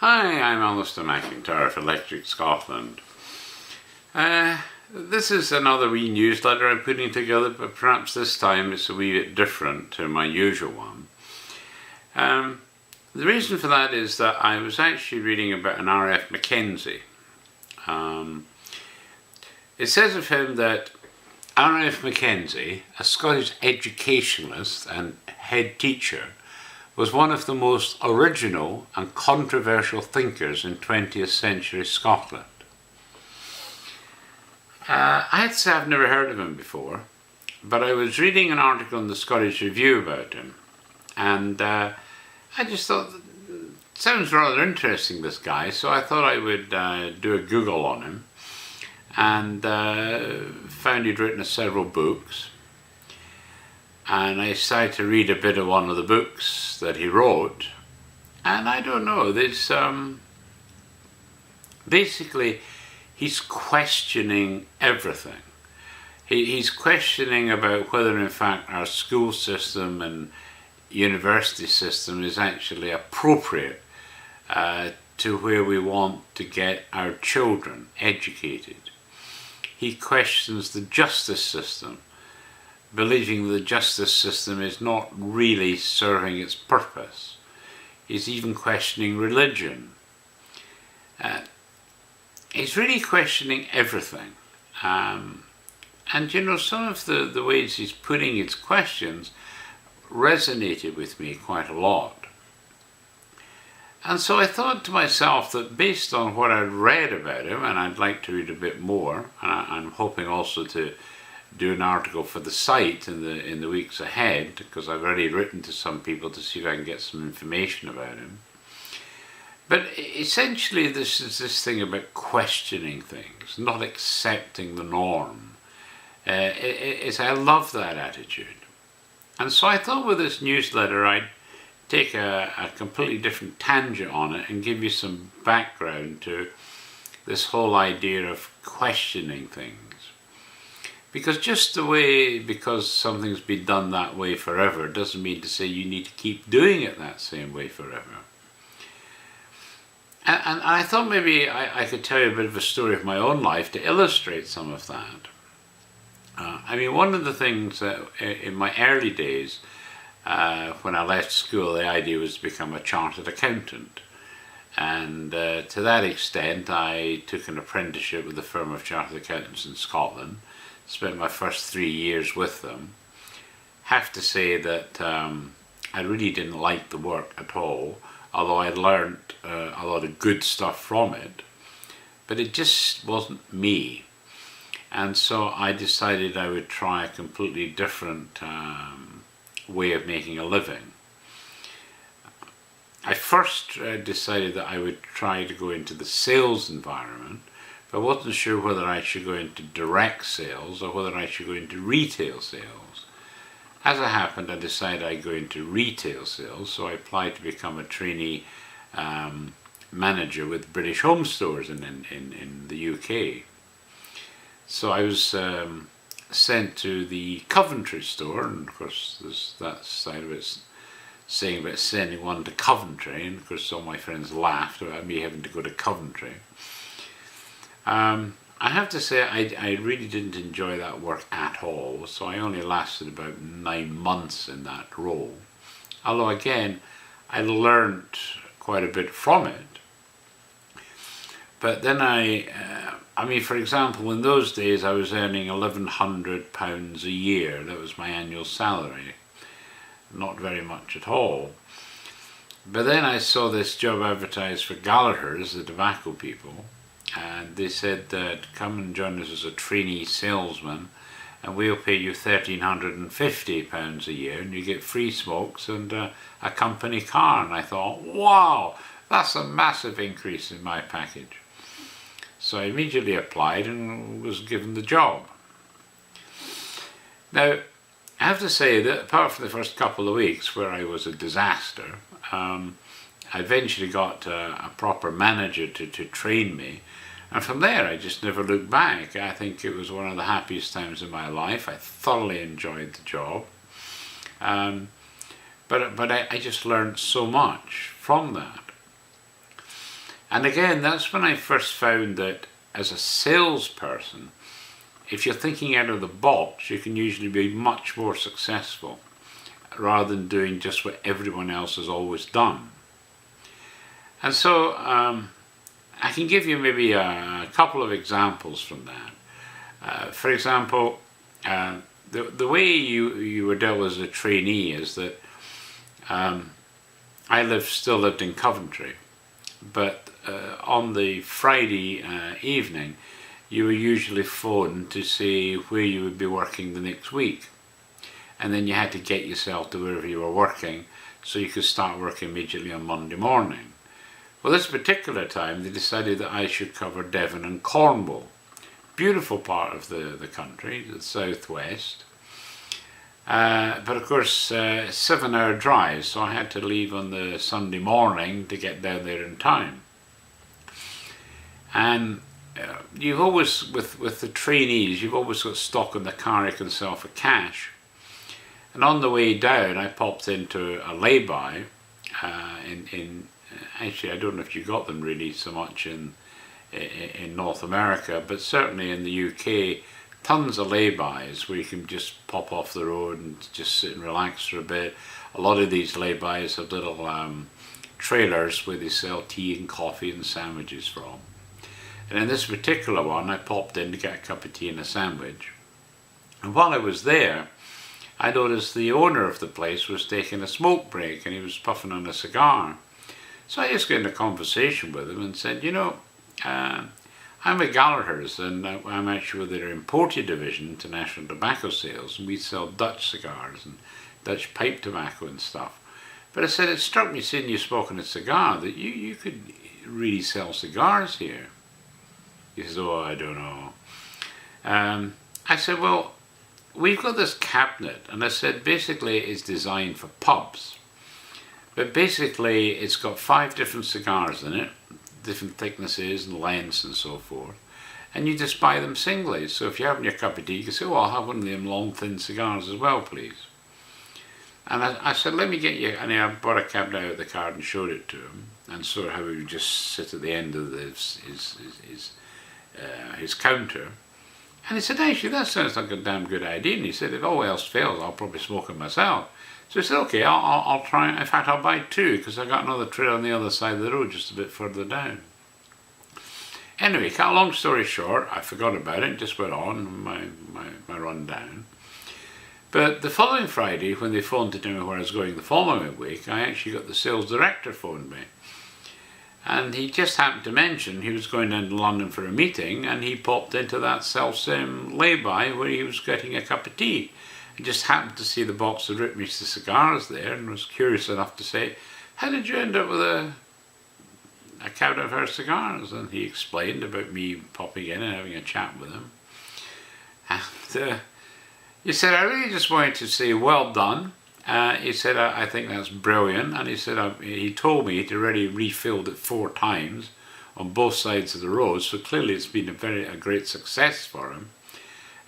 Hi, I'm Alistair McIntyre of Electric Scotland. This is another wee newsletter I'm putting together, but perhaps this time it's a wee bit different to my usual one. The reason for that is that I was actually reading about an R.F. Mackenzie. It says of him that R.F. Mackenzie, a Scottish educationalist and head teacher, was one of the most original and controversial thinkers in 20th century Scotland. I had to say I've never heard of him before, but I was reading an article in the Scottish Review about him, and I just thought, sounds rather interesting, this guy, so I thought I would do a Google on him, and found he'd written several books. And I decided to read a bit of one of the books that he wrote, and I don't know, there's basically he's questioning everything. He's questioning about whether in fact our school system and university system is actually appropriate to where we want to get our children educated. He questions the justice system, believing the justice system is not really serving its purpose. He's even questioning religion. He's really questioning everything. And you know, some of the ways he's putting his questions resonated with me quite a lot. And so I thought to myself that based on what I'd read about him, and I'd like to read a bit more, and I'm hoping also to do an article for the site in the weeks ahead, because I've already written to some people to see if I can get some information about him. But essentially this is this thing about questioning things, not accepting the norm. I love that attitude. And so I thought with this newsletter I'd take a completely different tangent on it and give you some background to this whole idea of questioning things. Because because something's been done that way forever doesn't mean to say you need to keep doing it that same way forever. And I thought maybe I could tell you a bit of a story of my own life to illustrate some of that. I mean, one of the things that in my early days, when I left school, the idea was to become a chartered accountant. And to that extent, I took an apprenticeship with the firm of chartered accountants in Scotland. Spent my first 3 years with them. Have to say that I really didn't like the work at all, although I learned a lot of good stuff from it, but it just wasn't me. And so I decided I would try a completely different way of making a living. I first decided that I would try to go into the sales environment, but I wasn't sure whether I should go into direct sales or whether I should go into retail sales. As it happened, I decided I'd go into retail sales, so I applied to become a trainee manager with British Home Stores in the UK. So I was sent to the Coventry store, and of course there's that side of it saying about sending one to Coventry, and of course all my friends laughed about me having to go to Coventry. I have to say I really didn't enjoy that work at all, so I only lasted about 9 months in that role. Although again, I learned quite a bit from it. But then I mean, for example, in those days I was earning £1,100 a year. That was my annual salary. Not very much at all. But then I saw this job advertised for Gallagher's, the tobacco people, and they said that come and join us as a trainee salesman and we'll pay you £1,350 a year and you get free smokes and a company car. And I thought, wow, that's a massive increase in my package. So I immediately applied and was given the job. Now, I have to say that apart from the first couple of weeks where I was a disaster, I eventually got a proper manager to train me, and from there I just never looked back. I think it was one of the happiest times in my life. I thoroughly enjoyed the job, but I just learned so much from that. And again, that's when I first found that as a salesperson, if you're thinking out of the box, you can usually be much more successful rather than doing just what everyone else has always done. And so I can give you maybe a couple of examples from that. For example, the way you were dealt as a trainee is that I still lived in Coventry, but on the Friday evening, you were usually phoned to say where you would be working the next week. And then you had to get yourself to wherever you were working so you could start work immediately on Monday morning. Well, this particular time they decided that I should cover Devon and Cornwall. Beautiful part of the country, the southwest. But of course, 7-hour drive, so I had to leave on the Sunday morning to get down there in time. And you've always, with the trainees, you've always got stock in the car you can sell for cash. And on the way down, I popped into a lay-by actually, I don't know if you got them really so much in North America, but certainly in the UK, tons of lay-bys where you can just pop off the road and just sit and relax for a bit. A lot of these lay-bys have little trailers where they sell tea and coffee and sandwiches from. And in this particular one, I popped in to get a cup of tea and a sandwich. And while I was there, I noticed the owner of the place was taking a smoke break and he was puffing on a cigar. So I just got into conversation with him and said, you know, I'm with Gallagher's and I'm actually with their imported division, International Tobacco Sales, and we sell Dutch cigars and Dutch pipe tobacco and stuff. But I said, it struck me seeing you smoking a cigar that you could really sell cigars here. He says, oh, I don't know. I said, well, we've got this cabinet, and I said, basically it's designed for pubs. But basically it's got 5 different cigars in it, different thicknesses and lengths and so forth. And you just buy them singly. So if you're having your cup of tea, you can say, oh, I'll have one of them long, thin cigars as well, please. And I said, let me get you, and I brought a cabinet out of the car and showed it to him, and saw how he would just sit at the end of his counter. And he said, actually, that sounds like a damn good idea. And he said, if all else fails, I'll probably smoke it myself. So I said, okay, I'll try. In fact, I'll buy 2 because I got another trailer on the other side of the road, just a bit further down. Anyway, cut a long story short, I forgot about it, just went on my run down. But the following Friday, when they phoned to tell me where I was going the following week, I actually got the sales director phoned me. And he just happened to mention he was going down to London for a meeting, and he popped into that self-same lay-by where he was getting a cup of tea. I just happened to see the box of Ritmeister cigars there and was curious enough to say, how did you end up with a cabinet of her cigars? And he explained about me popping in and having a chat with him. And he said, I really just wanted to say well done. He said, I think that's brilliant. And he said, he told me he'd already refilled it 4 times on both sides of the road. So clearly it's been a great success for him.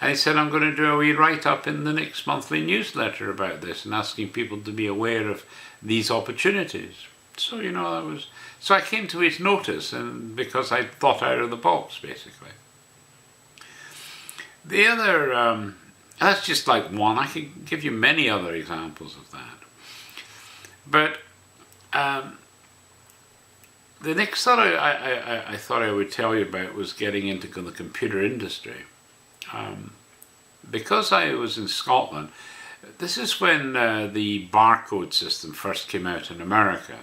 And he said, I'm going to do a wee write-up in the next monthly newsletter about this and asking people to be aware of these opportunities. So, you know, that was... So I came to his notice, and because I thought out of the box, basically. The other... that's just like one. I could give you many other examples of that. But the next thought I thought I would tell you about was getting into the computer industry. Because I was in Scotland, this is when the barcode system first came out in America.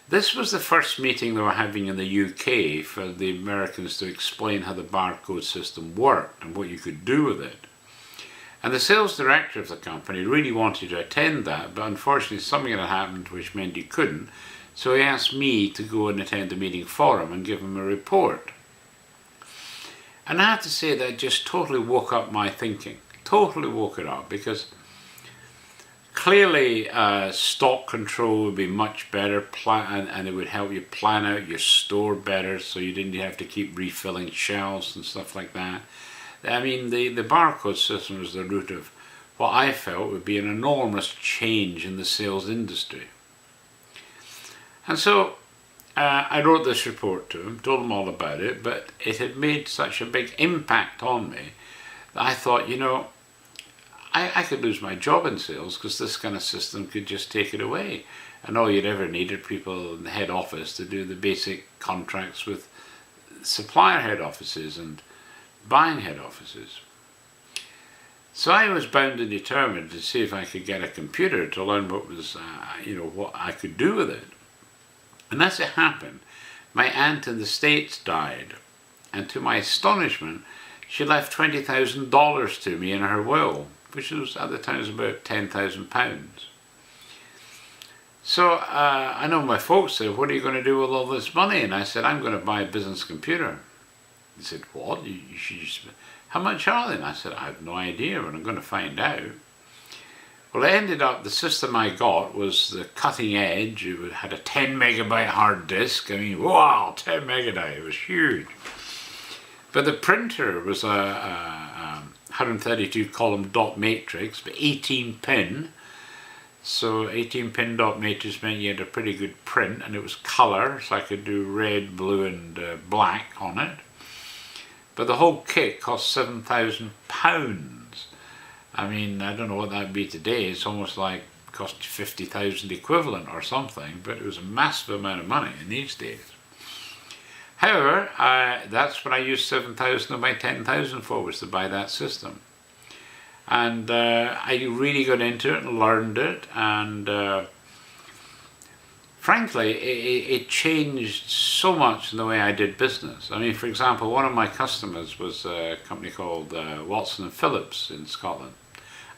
This was the first meeting they were having in the UK for the Americans to explain how the barcode system worked and what you could do with it. And the sales director of the company really wanted to attend that, but unfortunately something had happened which meant he couldn't. So he asked me to go and attend the meeting for him and give him a report. And I have to say that just totally woke up my thinking. Totally woke it up, because clearly stock control would be much better, and it would help you plan out your store better so you didn't have to keep refilling shelves and stuff like that. I mean, the barcode system was the root of what I felt would be an enormous change in the sales industry. And so I wrote this report to him, told him all about it, but it had made such a big impact on me that I thought, I could lose my job in sales because this kind of system could just take it away. And all you'd ever need are people in the head office to do the basic contracts with supplier head offices and buying head offices. So I was bound and determined to see if I could get a computer to learn what was, what I could do with it. And as it happened, my aunt in the States died, and to my astonishment, she left $20,000 to me in her will, which was at the time was about £10,000. So I know my folks said, "What are you going to do with all this money?" And I said, "I'm going to buy a business computer." He said, "What? How much are they?" And I said, "I have no idea, but I'm going to find out." Well, it ended up, the system I got was the cutting edge. It had a 10 megabyte hard disk. I mean, wow, 10 megabyte, it was huge. But the printer was a 132 column dot matrix, but 18 pin. So 18 pin dot matrix meant you had a pretty good print, and it was colour, so I could do red, blue and black on it. But the whole kit cost £7,000. I mean, I don't know what that would be today. It's almost like cost 50,000 equivalent or something, but it was a massive amount of money in these days. However, that's what I used 7,000 of my 10,000 for, was to buy that system. And I really got into it and learned it, and frankly, it changed so much in the way I did business. I mean, for example, one of my customers was a company called Watson & Phillips in Scotland.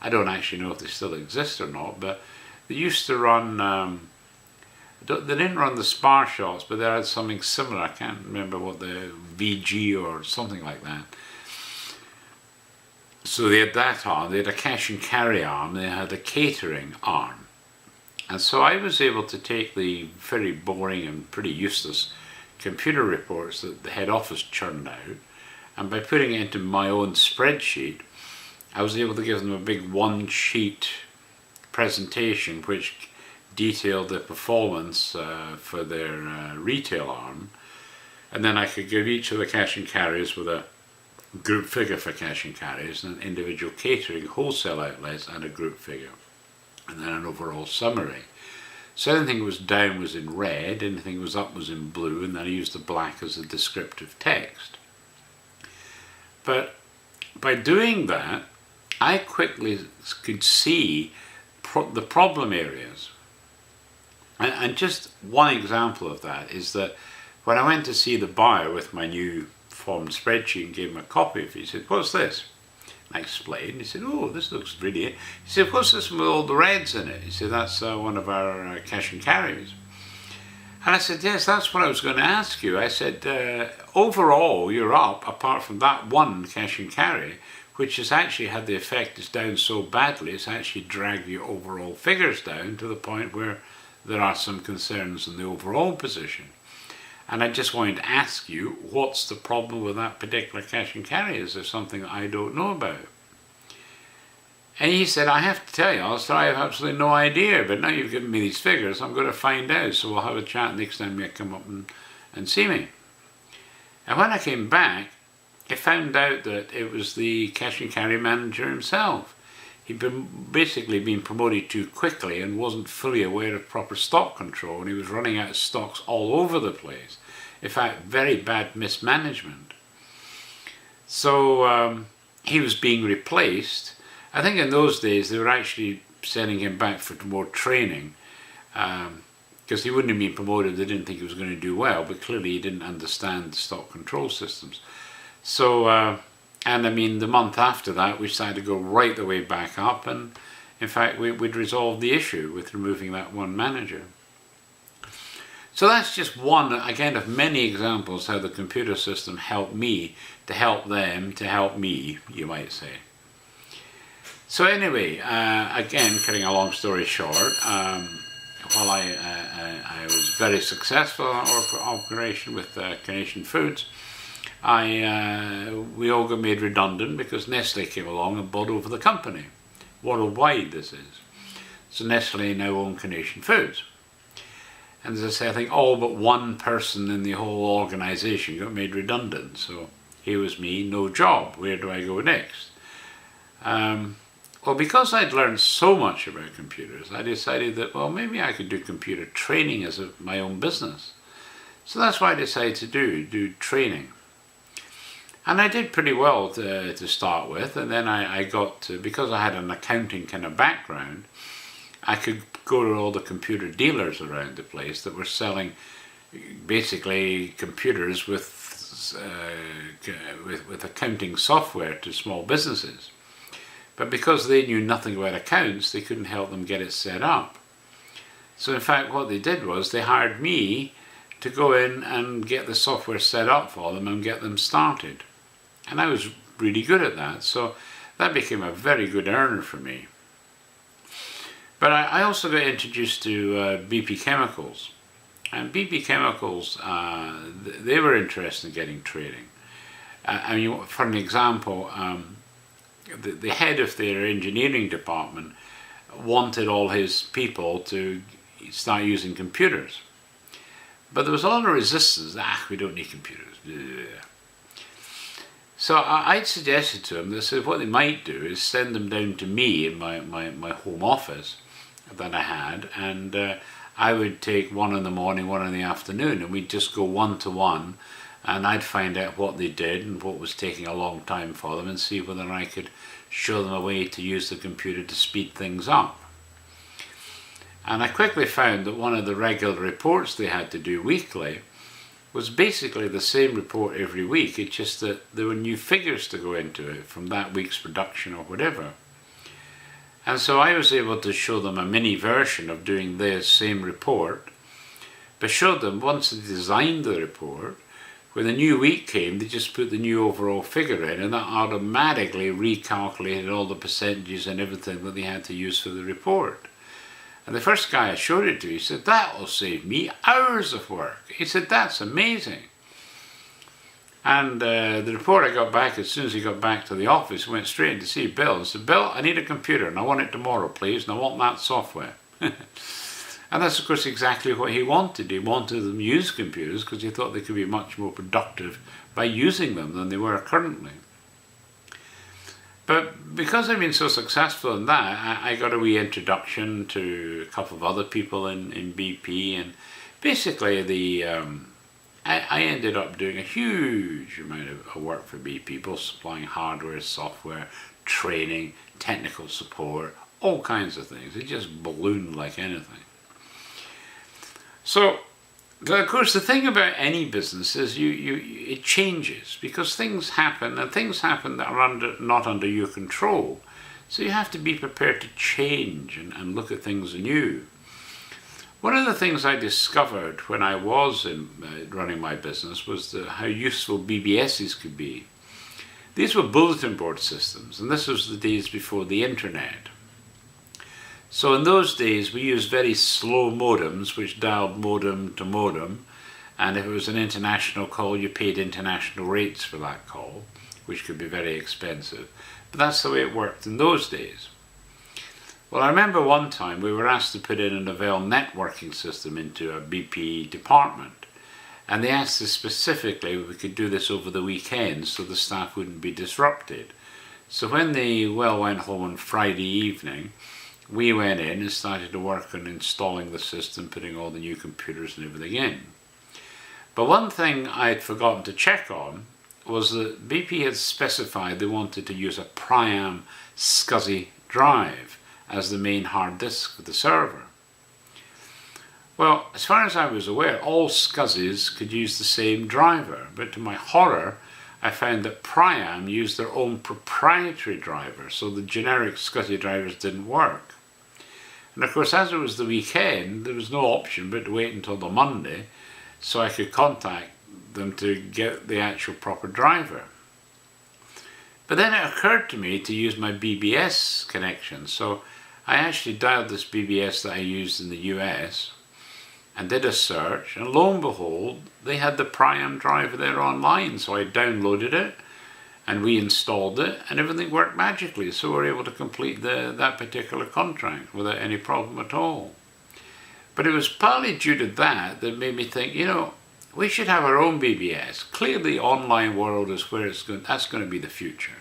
I don't actually know if they still exist or not, but they used to run, they didn't run the Spar shots, but they had something similar. I can't remember what the VG or something like that. So they had that arm, they had a cash and carry arm, they had a catering arm. And so I was able to take the very boring and pretty useless computer reports that the head office churned out, and by putting it into my own spreadsheet, I was able to give them a big one-sheet presentation which detailed the performance for their retail arm, and then I could give each of the cash and carriers with a group figure for cash and carriers, and an individual catering wholesale outlets and a group figure, and then an overall summary. So anything that was down was in red, anything that was up was in blue, and then I used the black as a descriptive text. But by doing that, I quickly could see the problem areas. And just one example of that is that when I went to see the buyer with my new formed spreadsheet and gave him a copy of it, he said, "What's this?" And I explained. He said, "Oh, this looks really..." He said, "What's this with all the reds in it?" He said, "That's one of our cash and carries." And I said, "Yes, that's what I was going to ask you." I said, "Overall, you're up, apart from that one cash and carry, which has actually had the effect, it's down so badly, it's actually dragged your overall figures down to the point where there are some concerns in the overall position. And I just wanted to ask you, what's the problem with that particular cash and carry? Is there something that I don't know about?" And he said, "I have to tell you, Alistair, I have absolutely no idea, but now you've given me these figures, I'm going to find out, so we'll have a chat next time you come up and see me." And when I came back, I found out that it was the cash and carry manager himself. He'd basically been promoted too quickly and wasn't fully aware of proper stock control, and he was running out of stocks all over the place. In fact, very bad mismanagement. So he was being replaced. I think in those days they were actually sending him back for more training, because he wouldn't have been promoted. They didn't think he was going to do well, but clearly he didn't understand stock control systems. So, and I mean, the month after that, we decided to go right the way back up, and in fact, we'd resolved the issue with removing that one manager. So that's just one, again, of many examples how the computer system helped me to help them to help me, you might say. So anyway, again, cutting a long story short, while I was very successful in our operation with Carnation Foods, we all got made redundant because Nestle came along and bought over the company. Worldwide this is. So Nestle now own Carnation Foods. And as I say, I think all but one person in the whole organisation got made redundant. So here was me, no job. Where do I go next? Well, because I'd learned so much about computers, I decided that, well, maybe I could do computer training as my own business. So that's what I decided to do training. And I did pretty well to start with, and then I got to, because I had an accounting kind of background, I could go to all the computer dealers around the place that were selling basically computers with accounting software to small businesses. But because they knew nothing about accounts, they couldn't help them get it set up. So in fact what they did was they hired me to go in and get the software set up for them and get them started. And I was really good at that, so that became a very good earner for me. But I also got introduced to BP Chemicals. And BP Chemicals, they were interested in getting training. I mean, for an example, the head of their engineering department wanted all his people to start using computers. But there was a lot of resistance. We don't need computers. So I suggested to him that what they might do is send them down to me in my home office that I had, and I would take one in the morning, one in the afternoon, and we'd just go one-to-one, and I'd find out what they did and what was taking a long time for them and see whether I could show them a way to use the computer to speed things up. And I quickly found that one of the regular reports they had to do weekly was basically the same report every week. It's just that there were new figures to go into it from that week's production or whatever. And so I was able to show them a mini version of doing the same report, but showed them once they designed the report, when the new week came, they just put the new overall figure in, and that automatically recalculated all the percentages and everything that they had to use for the report. And the first guy I showed it to, he said, "That will save me hours of work." He said, "That's amazing." And the report I got back, as soon as he got back to the office, went straight in to see Bill and said, "Bill, I need a computer and I want it tomorrow, please, and I want that software." And that's, of course, exactly what he wanted. He wanted them to use computers because he thought they could be much more productive by using them than they were currently. But because I've been so successful in that, I got a wee introduction to a couple of other people in BP, and basically I ended up doing a huge amount of work for BP, both supplying hardware, software, training, technical support, all kinds of things. It just ballooned like anything. So, of course, the thing about any business is it changes because things happen, and things happen that are not under your control. So you have to be prepared to change and look at things anew. One of the things I discovered when I was running my business was how useful BBSs could be. These were bulletin board systems, and this was the days before the internet. So in those days we used very slow modems which dialed modem to modem, and if it was an international call you paid international rates for that call, which could be very expensive. But that's the way it worked in those days. Well, I remember one time we were asked to put in a Novell networking system into a BP department, and they asked us specifically if we could do this over the weekend so the staff wouldn't be disrupted. So when they went home on Friday evening, we went in and started to work on installing the system, putting all the new computers and everything in. But one thing I'd forgotten to check on was that BP had specified they wanted to use a Priam SCSI drive as the main hard disk of the server. Well, as far as I was aware, all SCSIs could use the same driver, but to my horror, I found that Priam used their own proprietary driver, so the generic SCSI drivers didn't work. And of course, as it was the weekend, there was no option but to wait until the Monday so I could contact them to get the actual proper driver. But then it occurred to me to use my BBS connection, so I actually dialed this BBS that I used in the US and did a search, and lo and behold, they had the Priam driver there online, so I downloaded it and we installed it, and everything worked magically, so we were able to complete that particular contract without any problem at all. But it was partly due to that that made me think, we should have our own BBS. Clearly, online world is where that's going to be the future.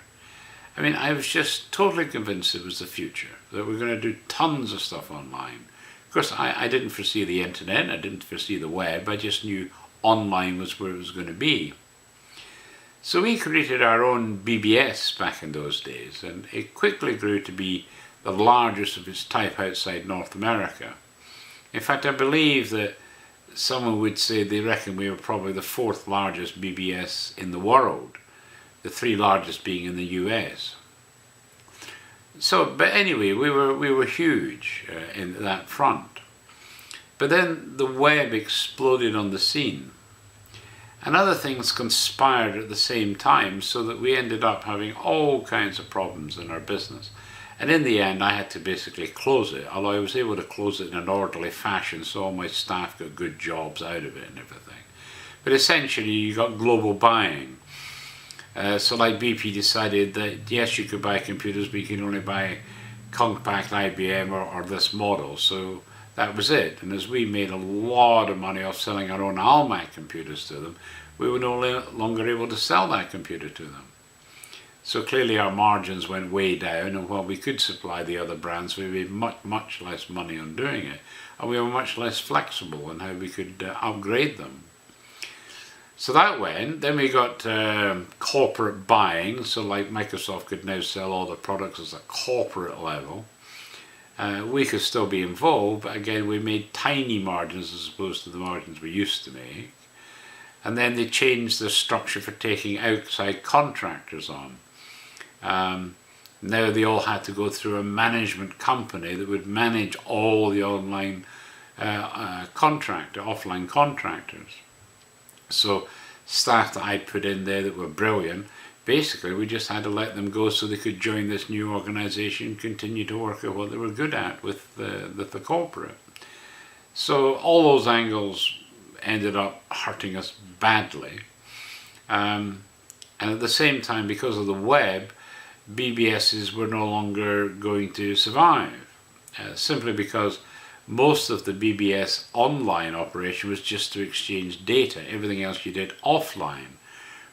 I mean, I was just totally convinced it was the future, that we're going to do tons of stuff online. Of course, I didn't foresee the internet, I didn't foresee the web, I just knew online was where it was going to be. So we created our own BBS back in those days, and it quickly grew to be the largest of its type outside North America. In fact, I believe that someone would say they reckon we were probably the 4th largest BBS in the world, the 3 largest being in the US. So, but anyway, we were huge in that front. But then the web exploded on the scene, and other things conspired at the same time, so that we ended up having all kinds of problems in our business. And in the end, I had to basically close it, although I was able to close it in an orderly fashion, so all my staff got good jobs out of it and everything. But essentially, you got global buying. So like BP decided that yes, you could buy computers, but you can only buy compact IBM or this model. So that was it. And as we made a lot of money off selling our own Almac computers to them, we were no longer able to sell that computer to them. So clearly our margins went way down, and while we could supply the other brands, we made much less money on doing it. And we were much less flexible in how we could upgrade them. So that went. Then we got corporate buying, so like Microsoft could now sell all the products as a corporate level. We could still be involved, but again we made tiny margins as opposed to the margins we used to make. And then they changed the structure for taking outside contractors on. Now they all had to go through a management company that would manage all the online offline contractors. So staff that I put in there that were brilliant, basically we just had to let them go so they could join this new organisation and continue to work at what they were good at with the corporate. So all those angles ended up hurting us badly. And at the same time, because of the web, BBSs were no longer going to survive, simply because most of the BBS online operation was just to exchange data. Everything else you did offline.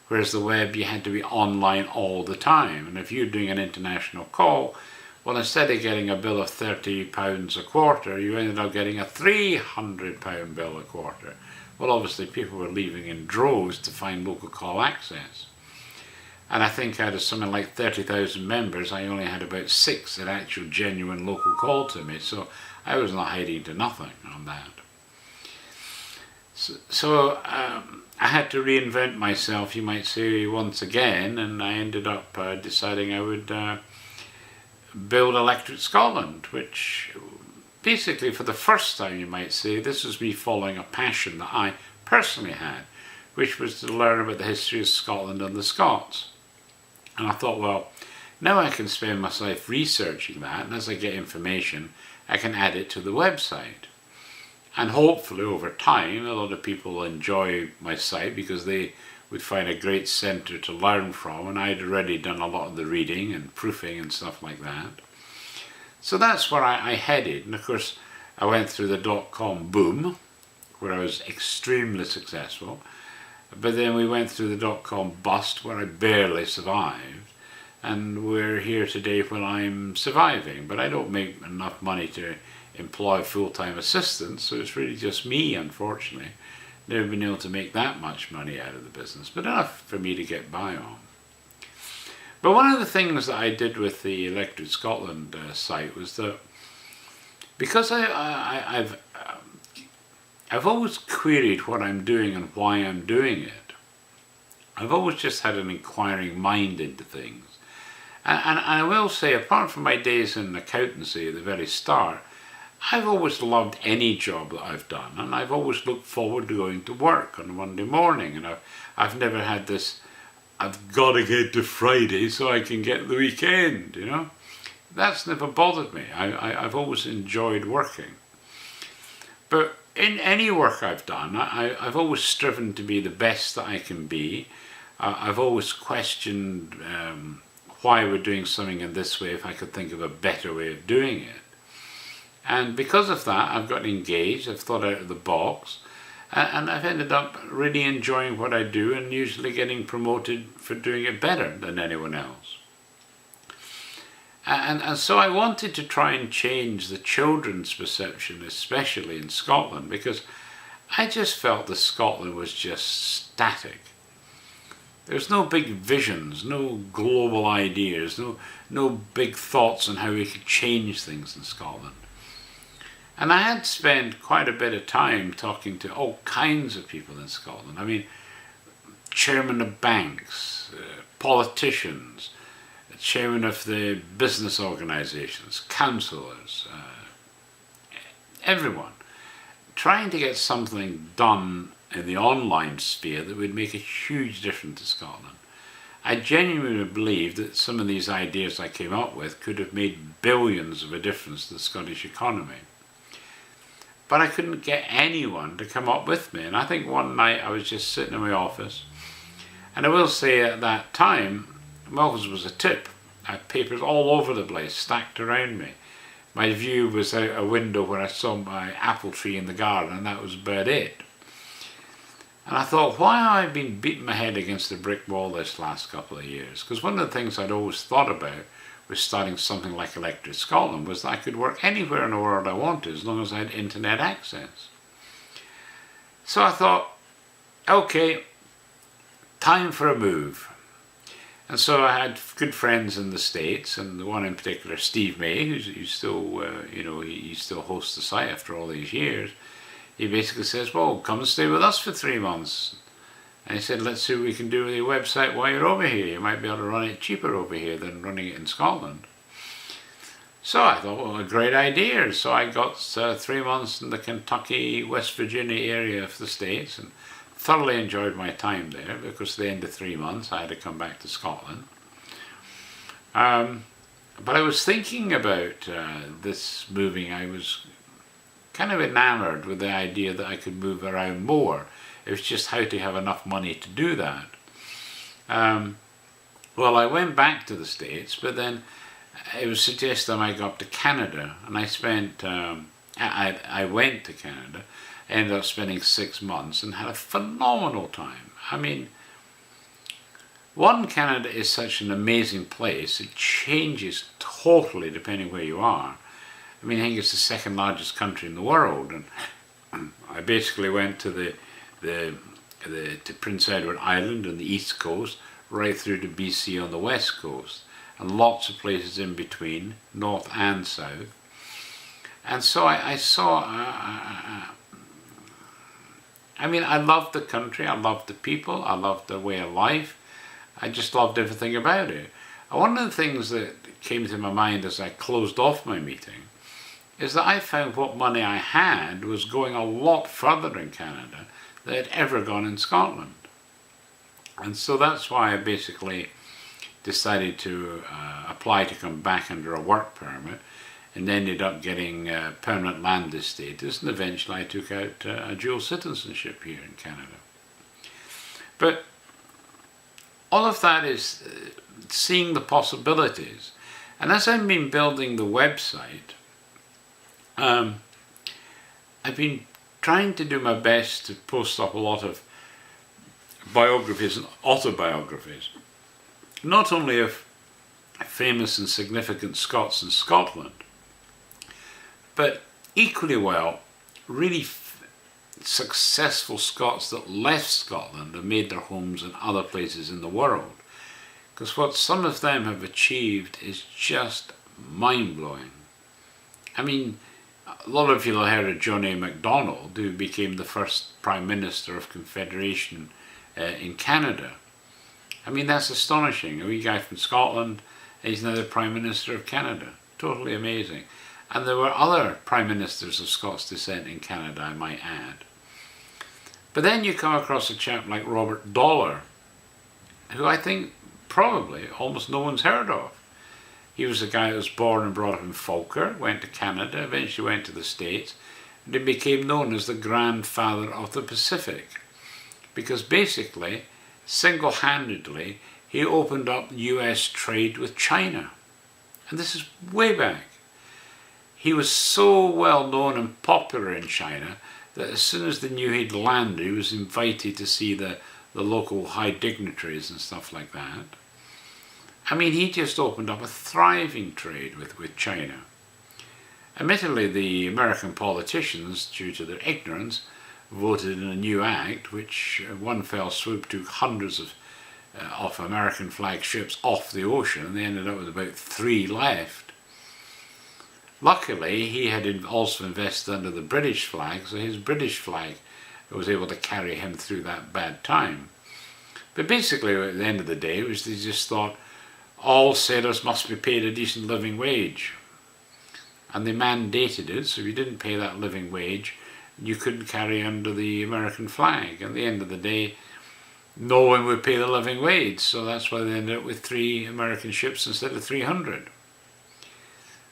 Whereas the web, you had to be online all the time. And if you're doing an international call, well, instead of getting a bill of £30 a quarter, you ended up getting a £300 bill a quarter. Well, obviously people were leaving in droves to find local call access. And I think out of something like 30,000 members, I only had about 6 that actual genuine local call to me. So I was not hiding to nothing on that. So I had to reinvent myself, you might say, once again, and I ended up deciding I would build Electric Scotland, which basically for the first time, you might say, this was me following a passion that I personally had, which was to learn about the history of Scotland and the Scots. And I thought, well, now I can spend my life researching that, and as I get information, I can add it to the website. And hopefully over time, a lot of people will enjoy my site because they would find a great centre to learn from, and I'd already done a lot of the reading and proofing and stuff like that. So that's where I headed, and of course I went through the dot-com boom, where I was extremely successful, but then we went through the dot-com bust, where I barely survived, and we're here today when I'm surviving, but I don't make enough money to employ full-time assistants, so it's really just me, unfortunately. Never been able to make that much money out of the business, but enough for me to get by on. But one of the things that I did with the Electric Scotland site was that because I've always queried what I'm doing and why I'm doing it, I've always just had an inquiring mind into things. And I will say, apart from my days in accountancy at the very start, I've always loved any job that I've done, and I've always looked forward to going to work on a Monday morning, and I've never had this, I've got to get to Friday so I can get the weekend, you know. That's never bothered me. I've always enjoyed working. But in any work I've done, I've always striven to be the best that I can be. I've always questioned why we're doing something in this way if I could think of a better way of doing it. And because of that, I've got engaged, I've thought out of the box, and I've ended up really enjoying what I do and usually getting promoted for doing it better than anyone else. And so I wanted to try and change the children's perception, especially in Scotland, because I just felt that Scotland was just static. There's no big visions, no global ideas, no big thoughts on how we could change things in Scotland. And I had spent quite a bit of time talking to all kinds of people in Scotland. I mean, chairman of banks, politicians, chairman of the business organisations, councillors, everyone, trying to get something done in the online sphere that would make a huge difference to Scotland. I genuinely believe that some of these ideas I came up with could have made billions of a difference to the Scottish economy. But I couldn't get anyone to come up with me. And I think one night I was just sitting in my office, and I will say at that time, my office was a tip. I had papers all over the place, stacked around me. My view was out a window where I saw my apple tree in the garden, and that was about it. And I thought, why have I been beating my head against a brick wall this last couple of years? Because one of the things I'd always thought about with starting something like Electric Scotland was that I could work anywhere in the world I wanted as long as I had internet access. So I thought, okay, time for a move. And so I had good friends in the States, and the one in particular, Steve May, who's still, he still hosts the site after all these years. He basically says, well, come and stay with us for 3 months. And he said, let's see what we can do with your website while you're over here. You might be able to run it cheaper over here than running it in Scotland. So I thought, well, a great idea. So I got 3 months in the Kentucky, West Virginia area of the States and thoroughly enjoyed my time there, because at the end of 3 months I had to come back to Scotland. But I was thinking about this moving. I was kind of enamoured with the idea that I could move around more. It was just how to have enough money to do that. Well, I went back to the States, but then it was suggested I might go up to Canada, and I spent, I went to Canada, ended up spending 6 months and had a phenomenal time. I mean, Canada is such an amazing place. It changes totally depending where you are. I mean, I think it's the second largest country in the world, and I basically went to to Prince Edward Island on the east coast, right through to BC on the west coast, and lots of places in between, north and south. And so I saw, I mean, I loved the country, I loved the people, I loved the way of life, I just loved everything about it. And one of the things that came to my mind as I closed off my meeting is that I found what money I had was going a lot further in Canada than it had ever gone in Scotland. And so that's why I basically decided to apply to come back under a work permit, and ended up getting permanent landed status, and eventually I took out a dual citizenship here in Canada. But all of that is seeing the possibilities. And as I've been building the website, I've been trying to do my best to post up a lot of biographies and autobiographies, not only of famous and significant Scots in Scotland, but equally well, really successful Scots that left Scotland and made their homes in other places in the world. Because what some of them have achieved is just mind-blowing. I mean, a lot of you will have heard of John A. Macdonald, who became the first Prime Minister of Confederation in Canada. I mean, that's astonishing. A wee guy from Scotland, he's now the Prime Minister of Canada. Totally amazing. And there were other Prime Ministers of Scots descent in Canada, I might add. But then you come across a chap like Robert Dollar, who I think probably almost no one's heard of. He was a guy that was born and brought up in Falkirk, went to Canada, eventually went to the States, and he became known as the grandfather of the Pacific. Because basically, single-handedly, he opened up US trade with China. And this is way back. he was so well known and popular in China that as soon as they knew he'd landed, he was invited to see the local high dignitaries and stuff like that. I mean, he just opened up a thriving trade with China. Admittedly, the American politicians, due to their ignorance, voted in a new act which one fell swoop took hundreds of American flag ships off the ocean, and they ended up with about 3 left. Luckily, he had also invested under the British flag, so his British flag was able to carry him through that bad time. But basically, at the end of the day, they just thought all sailors must be paid a decent living wage. And they mandated it, so if you didn't pay that living wage, you couldn't carry under the American flag. At the end of the day, no one would pay the living wage, so that's why they ended up with 3 American ships instead of 300.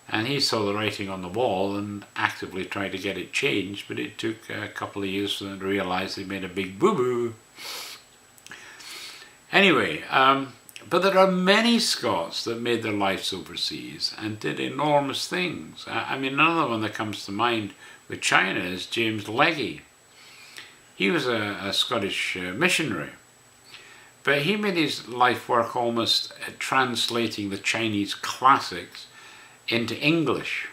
And he saw the writing on the wall and actively tried to get it changed, but it took a couple of years for them to realise they made a big boo-boo. Anyway, but there are many Scots that made their lives overseas and did enormous things. I mean, another one that comes to mind with China is James Legge. He was a Scottish missionary, but he made his life work almost translating the Chinese classics into English.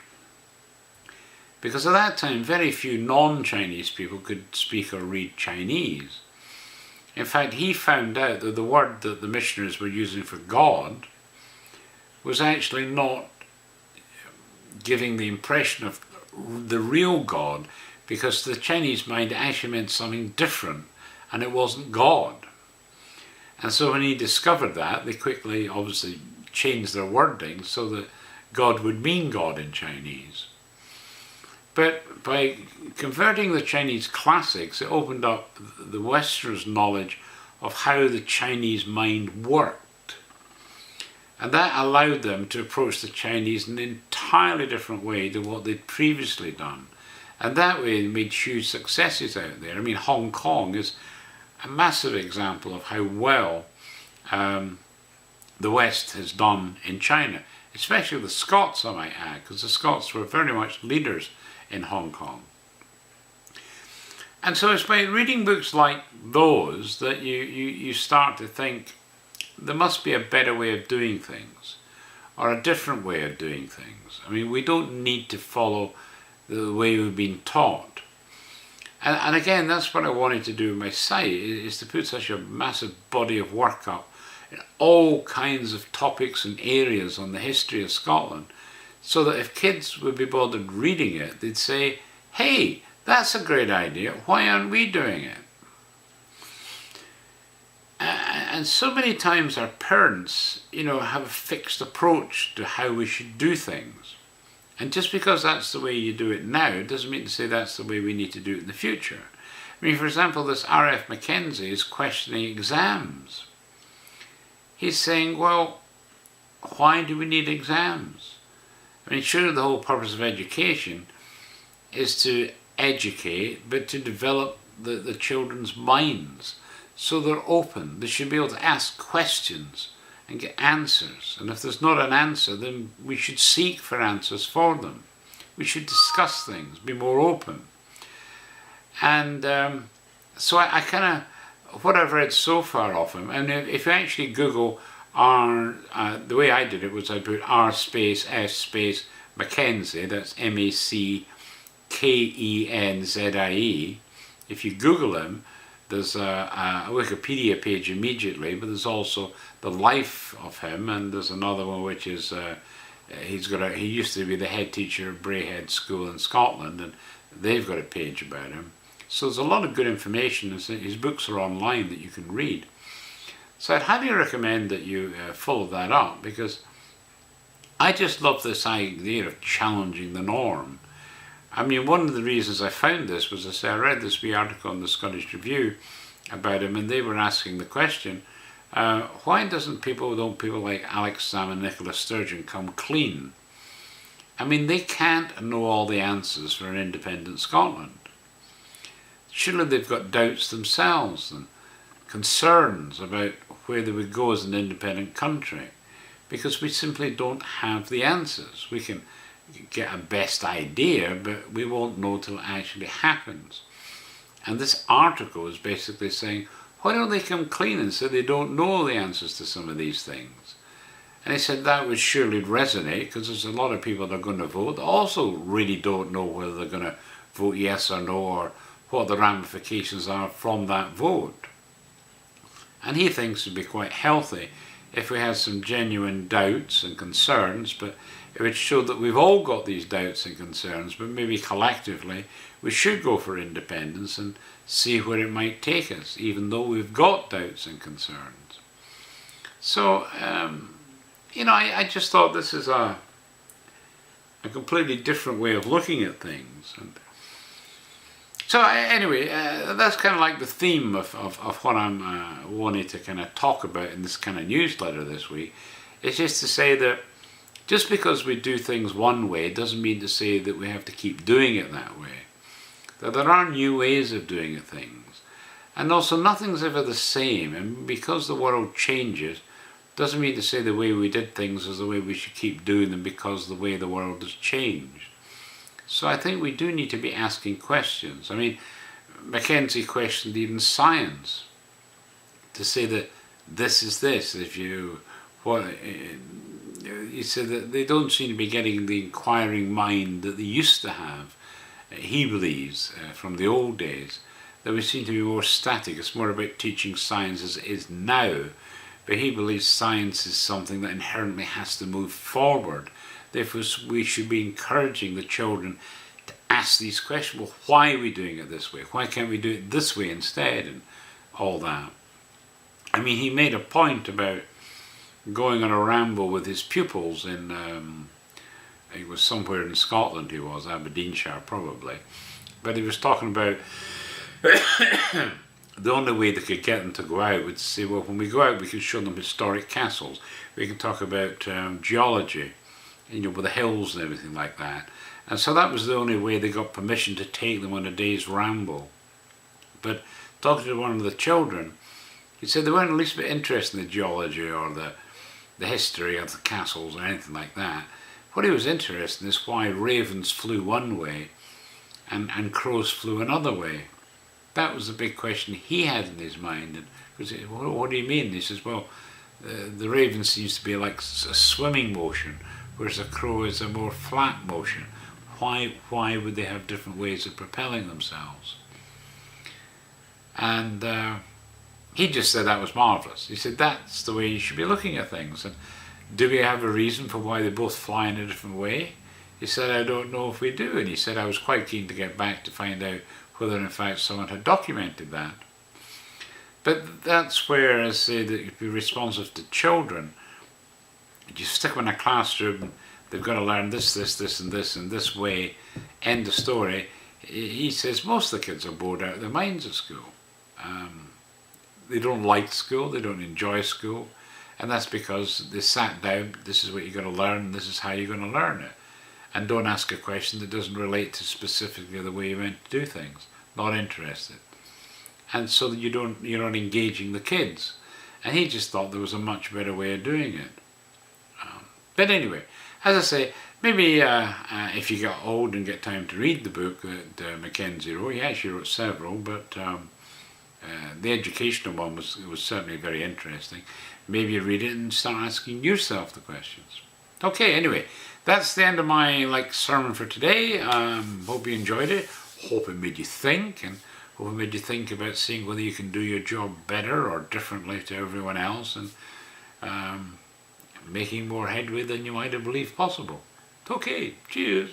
Because at that time, very few non-Chinese people could speak or read Chinese. In fact, he found out that the word that the missionaries were using for God was actually not giving the impression of the real God, because to the Chinese mind it actually meant something different, and it wasn't God. And so when he discovered that, they quickly obviously changed their wording so that God would mean God in Chinese. But by converting the Chinese classics, it opened up the Westerners' knowledge of how the Chinese mind worked. And that allowed them to approach the Chinese in an entirely different way to what they'd previously done. And that way they made huge successes out there. I mean, Hong Kong is a massive example of how well the West has done in China, especially the Scots, I might add, because the Scots were very much leaders in Hong Kong. And so it's by reading books like those that you start to think there must be a better way of doing things, or a different way of doing things. I mean, we don't need to follow the way we've been taught. And again, that's what I wanted to do with my site, is to put such a massive body of work up in all kinds of topics and areas on the history of Scotland, so that if kids would be bothered reading it, they'd say, hey, that's a great idea, why aren't we doing it? And so many times our parents, have a fixed approach to how we should do things. And just because that's the way you do it now, doesn't mean to say that's the way we need to do it in the future. I mean, for example, this R.F. Mackenzie is questioning exams. He's saying, well, why do we need exams? I mean, surely the whole purpose of education is to educate, but to develop the children's minds so they're open. They should be able to ask questions and get answers. And if there's not an answer, then we should seek for answers for them. We should discuss things, be more open. And so I kind of, what I've read so far of him, and if you actually Google the way I did it was I put R space S space Mackenzie, that's Mackenzie. If you Google him, there's a Wikipedia page immediately, but there's also the life of him, and there's another one which is he used to be the head teacher of Braehead School in Scotland, and they've got a page about him. So there's a lot of good information. His books are online that you can read. So I'd highly recommend that you follow that up, because I just love this idea of challenging the norm. I mean, one of the reasons I found this was I read this wee article in the Scottish Review about him, and they were asking the question, why don't people like Alex Salmond and Nicola Sturgeon come clean? I mean, they can't know all the answers for an independent Scotland. Surely they've got doubts themselves and concerns about where they would go as an independent country, because we simply don't have the answers. We can get a best idea, but we won't know till it actually happens. And this article is basically saying, why don't they come clean and say they don't know the answers to some of these things? And he said that would surely resonate, because there's a lot of people that are going to vote that also really don't know whether they're going to vote yes or no, or what the ramifications are from that vote. And he thinks it would be quite healthy if we had some genuine doubts and concerns, but it would show that we've all got these doubts and concerns, but maybe collectively we should go for independence and see where it might take us, even though we've got doubts and concerns. So, I just thought this is a completely different way of looking at things. And so anyway, that's kind of like the theme of what I'm wanting to kind of talk about in this kind of newsletter this week. It's just to say that just because we do things one way doesn't mean to say that we have to keep doing it that way. That there are new ways of doing things. And also nothing's ever the same. And because the world changes, doesn't mean to say the way we did things is the way we should keep doing them because the way the world has changed. So I think we do need to be asking questions. I mean, Mackenzie questioned even science to say that this is this. He said that they don't seem to be getting the inquiring mind that they used to have. He believes from the old days that we seem to be more static. It's more about teaching science as it is now. But he believes science is something that inherently has to move forward. Therefore, we should be encouraging the children to ask these questions. Well, why are we doing it this way? Why can't we do it this way instead? And all that. I mean, he made a point about going on a ramble with his pupils in, it was somewhere in Scotland he was, Aberdeenshire probably. But he was talking about the only way they could get them to go out would say, well, when we go out we can show them historic castles. We can talk about geology, with the hills and everything like that. And so that was the only way they got permission to take them on a day's ramble. But talking to one of the children, he said they weren't the least bit interested in the geology or the history of the castles or anything like that. What he was interested in is why ravens flew one way and crows flew another way. That was the big question he had in his mind. And he said, what do you mean? And he says, well, the raven seems to be like a swimming motion, whereas a crow is a more flat motion. Why would they have different ways of propelling themselves? And he just said that was marvellous. He said that's the way you should be looking at things. And do we have a reason for why they both fly in a different way? He said, I don't know if we do. And he said, I was quite keen to get back to find out whether in fact someone had documented that. But that's where I say that you be responsive to children. You stick them in a classroom, they've got to learn this, and this, and this way, end of story. He says most of the kids are bored out of their minds at school. They don't like school, they don't enjoy school, and that's because they sat down, this is what you're going to learn, this is how you're going to learn it. And don't ask a question that doesn't relate to specifically the way you meant to do things. Not interested. And so that you're not engaging the kids. And he just thought there was a much better way of doing it. But anyway, as I say, maybe if you get old and get time to read the book that Mackenzie wrote, he actually wrote several, but the educational one was certainly very interesting. Maybe you read it and start asking yourself the questions. Okay, anyway, that's the end of my sermon for today. Hope you enjoyed it. Hope it made you think, and hope it made you think about seeing whether you can do your job better or differently to everyone else, and making more headway than you might have believed possible. Okay, cheers.